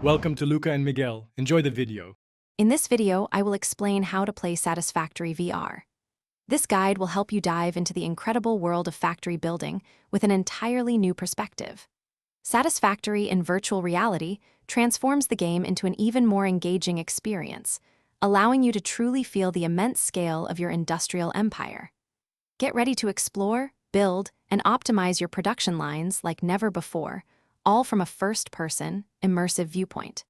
Welcome to Luca and Miguel. Enjoy the video. In this video, I will explain how to play Satisfactory VR. This guide will help you dive into the incredible world of factory building with an entirely new perspective. Satisfactory in virtual reality transforms the game into an even more engaging experience, allowing you to truly feel the immense scale of your industrial empire. Get ready to explore, build, and optimize your production lines like never before, all from a first-person, immersive viewpoint.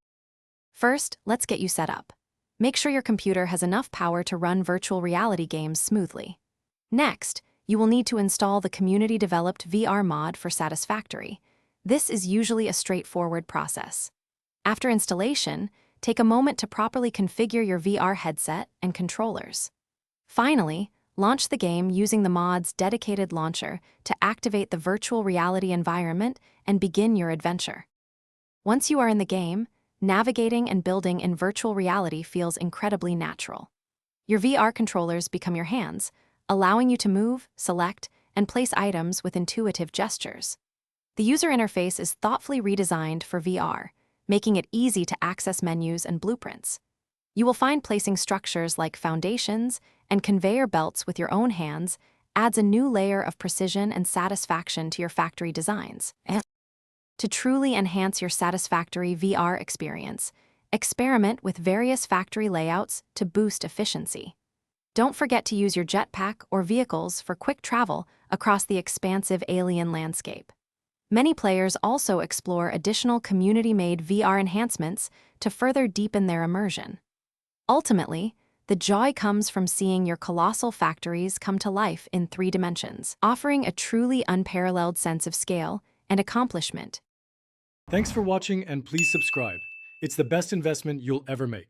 First, let's get you set up. Make sure your computer has enough power to run virtual reality games smoothly. Next, you will need to install the community-developed VR mod for Satisfactory. This is usually a straightforward process. After installation, take a moment to properly configure your VR headset and controllers. Finally, launch the game using the mod's dedicated launcher to activate the virtual reality environment and begin your adventure. Once you are in the game, navigating and building in virtual reality feels incredibly natural. Your VR controllers become your hands, allowing you to move, select, and place items with intuitive gestures. The user interface is thoughtfully redesigned for VR, making it easy to access menus and blueprints. You will find placing structures like foundations and conveyor belts with your own hands adds a new layer of precision and satisfaction to your factory designs. To truly enhance your Satisfactory VR experience, experiment with various factory layouts to boost efficiency. Don't forget to use your jetpack or vehicles for quick travel across the expansive alien landscape. Many players also explore additional community-made VR enhancements to further deepen their immersion. Ultimately, the joy comes from seeing your colossal factories come to life in 3 dimensions, offering a truly unparalleled sense of scale and accomplishment. Thanks for watching and please subscribe. It's the best investment you'll ever make.